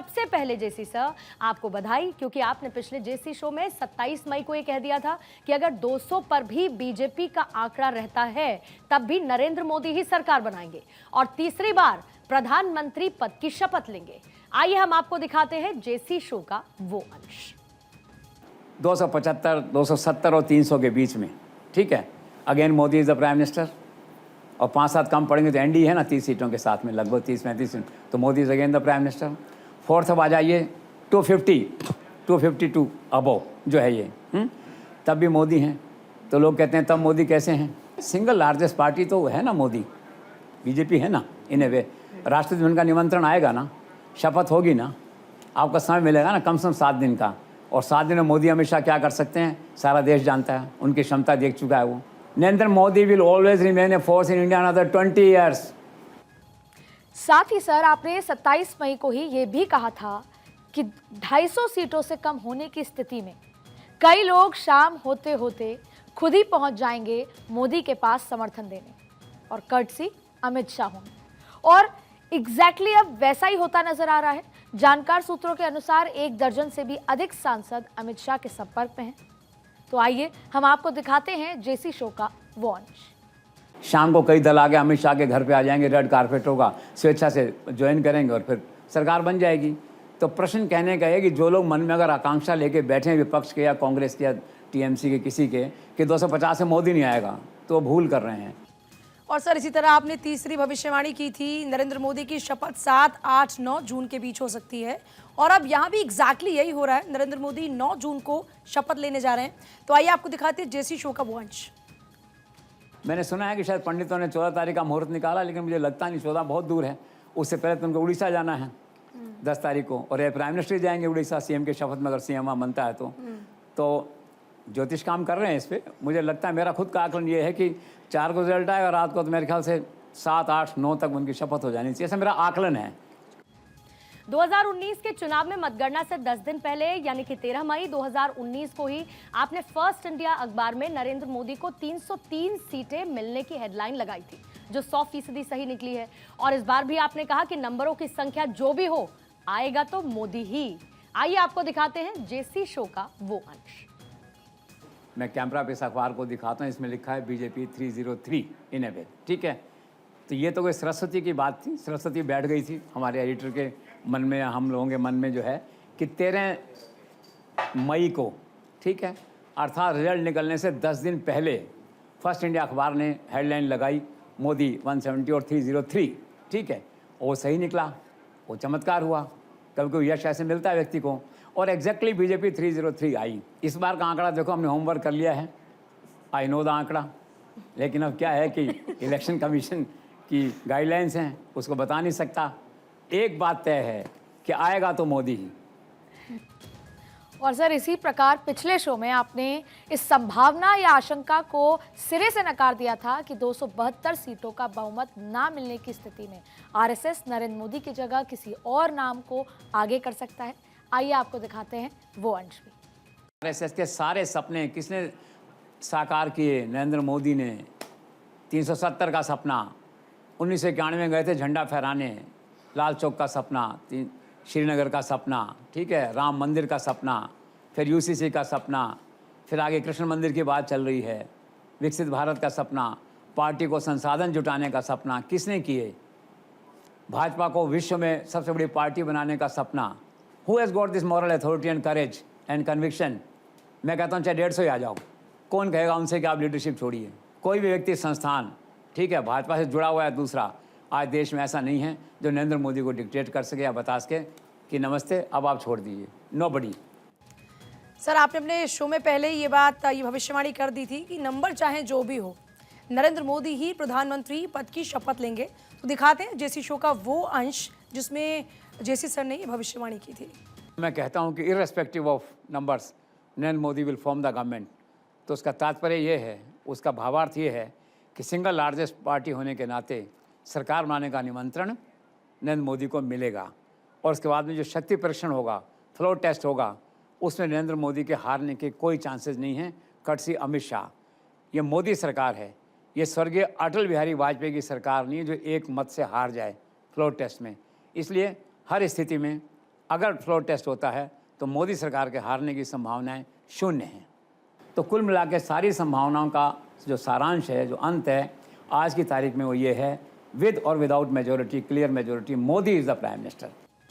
सबसे पहले जेसी सर आपको बधाई, क्योंकि आपने पिछले जेसी शो में 27 मई को ये कह दिया था कि अगर 200 पर भी बीजेपी का आंकड़ा रहता है तब भी नरेंद्र मोदी ही सरकार बनाएंगे और तीसरी बार प्रधानमंत्री पद की शपथ लेंगे। आइए हम आपको दिखाते हैं जेसी शो का वो अंश। 275, 270 और 300 के बीच में, ठीक है। Again Modi is the prime minister और 5-7 कम पड़ेंगे तो एनडीए है ना 30 सीटों के साथ में, लगभग 30-35 सीट, तो Modi is again the prime minister. Fourth अब आ जाइए 252 अबव जो है ये, तब भी मोदी हैं। तो लोग कहते हैं तब मोदी कैसे हैं? सिंगल लार्जेस्ट पार्टी तो है ना मोदी, बीजेपी है ना इन ए वे। राष्ट्रपति भवन का निमंत्रण आएगा ना, शपथ होगी ना, आपका समय मिलेगा ना कम से कम 7 दिन का, और 7 दिन में मोदी अमित शाह क्या कर सकते हैं सारा देश जानता है, उनकी क्षमता देख चुका है वो। Narendra Modi will always remain a force in India another 20 years. साथ ही सर आपने 27 मई को ही ये भी कहा था कि 250 सीटों से कम होने की स्थिति में कई लोग शाम होते होते खुद ही पहुंच जाएंगे मोदी के पास समर्थन देने, और कर्टसी अमित शाह होंगे। और एग्जैक्टली अब वैसा ही होता नजर आ रहा है। जानकार सूत्रों के अनुसार 1 दर्जन से भी अधिक सांसद अमित शाह के संपर्क में हैं। तो आइए हम आपको दिखाते हैं जेसी शो का वो अंश। शाम को कई दल आगे अमित शाह के घर पे आ जाएंगे, रेड कारपेट होगा, स्वेच्छा से ज्वाइन करेंगे और फिर सरकार बन जाएगी। तो प्रश्न कहने का है कि जो लोग मन में अगर आकांक्षा लेके बैठे हैं विपक्ष के या कांग्रेस के या टीएमसी के किसी के कि 250 से मोदी नहीं आएगा, तो भूल कर रहे हैं। और सर इसी तरह आपने तीसरी भविष्यवाणी की थी, नरेंद्र मोदी की शपथ 7, 8, 9 जून के बीच हो सकती है, और अब यहाँ भी एग्जैक्टली यही हो रहा है। नरेंद्र मोदी 9 जून को शपथ लेने जा रहे हैं। तो आइए आपको दिखाते हैं जेसी शो का वो अंश। मैंने सुना है कि शायद पंडितों ने 14 तारीख का मुहूर्त निकाला, लेकिन मुझे लगता नहीं, 14 बहुत दूर है। उससे पहले तो उनको उड़ीसा जाना है 10 तारीख को, और ये प्राइम मिनिस्टर जाएंगे उड़ीसा सीएम के शपथ में, अगर सीएम वहाँ बनता है तो ज्योतिष काम कर रहे हैं इस पर। मुझे लगता है, मेरा खुद का आकलन ये है कि 4 को रिजल्ट आएगा रात को, तो मेरे ख्याल से 7, 8, 9 तक उनकी शपथ हो जानी चाहिए, ऐसा मेरा आकलन है। 2019 के चुनाव में मतगणना से 10 दिन पहले यानी कि 13 मई 2019 को ही आपने फर्स्ट इंडिया अखबार में नरेंद्र मोदी को 303 सीटें मिलने की हेडलाइन लगाई थी, जो 100% सही निकली है। और इस बार भी आपने कहा कि नंबरों की संख्या जो भी हो, आएगा तो मोदी ही। आइए आपको दिखाते हैं जेसी शो का वो अंश। मैं कैमरा पे इस अखबार को दिखाता हूँ, इसमें लिखा है बीजेपी 303 इन ए वे, ठीक है। तो ये तो कोई सरस्वती की बात थी, सरस्वती बैठ गई थी हमारे एडिटर के मन में, हम लोगों के मन में जो है कि 13 मई को, ठीक है, अर्थात रिजल्ट निकलने से 10 दिन पहले फर्स्ट इंडिया अखबार ने हेडलाइन लगाई मोदी 170 और 303, ठीक है। और वो सही निकला, वो चमत्कार हुआ। कभी कोई यश ऐसे मिलता है व्यक्ति को, और एग्जैक्टली बीजेपी 303 आई। इस बार का आंकड़ा देखो, हमने होमवर्क कर लिया है, आई नो द आंकड़ा, लेकिन अब क्या है कि इलेक्शन कमीशन की गाइडलाइंस हैं, उसको बता नहीं सकता। एक बात तय है कि आएगा तो मोदी ही। और सर इसी प्रकार पिछले शो में आपने इस संभावना या आशंका को सिरे से नकार दिया था कि 272 सीटों का बहुमत ना मिलने की स्थिति में आरएसएस नरेंद्र मोदी की जगह किसी और नाम को आगे कर सकता है। आइए आपको दिखाते हैं वो अंश भी। आरएसएस के सारे सपने किसने साकार किए? नरेंद्र मोदी ने। 370 का सपना, 1991 में गए थे झंडा फहराने, लाल चौक का सपना, श्रीनगर का सपना, ठीक है, राम मंदिर का सपना, फिर यूसीसी का सपना, फिर आगे कृष्ण मंदिर की बात चल रही है, विकसित भारत का सपना, पार्टी को संसाधन जुटाने का सपना किसने किए? भाजपा को विश्व में सबसे बड़ी पार्टी बनाने का सपना। Who has got this moral authority and courage and conviction? मैं कहता हूँ चाहे 150 ही आ जाओ, कौन कहेगा उनसे कि आप लीडरशिप छोड़िए? कोई भी व्यक्ति, संस्थान, ठीक है, भाजपा से जुड़ा हुआ है, दूसरा, आज देश में ऐसा नहीं है जो नरेंद्र मोदी को डिक्टेट कर सके या बता सके कि नमस्ते अब आप छोड़ दीजिए। नोबडी। सर आपने अपने शो में पहले ये भविष्यवाणी कर दी थी कि नंबर चाहे जो भी हो, नरेंद्र मोदी ही प्रधानमंत्री पद की शपथ लेंगे। तो दिखाते हैं जेसी शो का वो अंश जिसमें जेसी सर ने ये भविष्यवाणी की थी। मैं कहता हूं कि irrespective of numbers Narendra Modi will form the government. तो उसका तात्पर्य ये है, उसका भावार्थ ये है कि सिंगल लार्जेस्ट पार्टी होने के नाते सरकार बनाने का निमंत्रण नरेंद्र मोदी को मिलेगा, और उसके बाद में जो शक्ति परीक्षण होगा, फ्लोर टेस्ट होगा, उसमें नरेंद्र मोदी के हारने के कोई चांसेस नहीं हैं। कर्टसी अमित शाह। ये मोदी सरकार है, ये स्वर्गीय अटल बिहारी वाजपेयी की सरकार नहीं है जो एक मत से हार जाए फ्लोर टेस्ट में। इसलिए हर स्थिति में अगर फ्लोर टेस्ट होता है तो मोदी सरकार के हारने की संभावनाएं शून्य हैं। तो कुल मिला के सारी संभावनाओं का जो सारांश है, जो अंत है आज की तारीख में, वो ये है, विद और without majority, clear majority, Modi is the prime minister.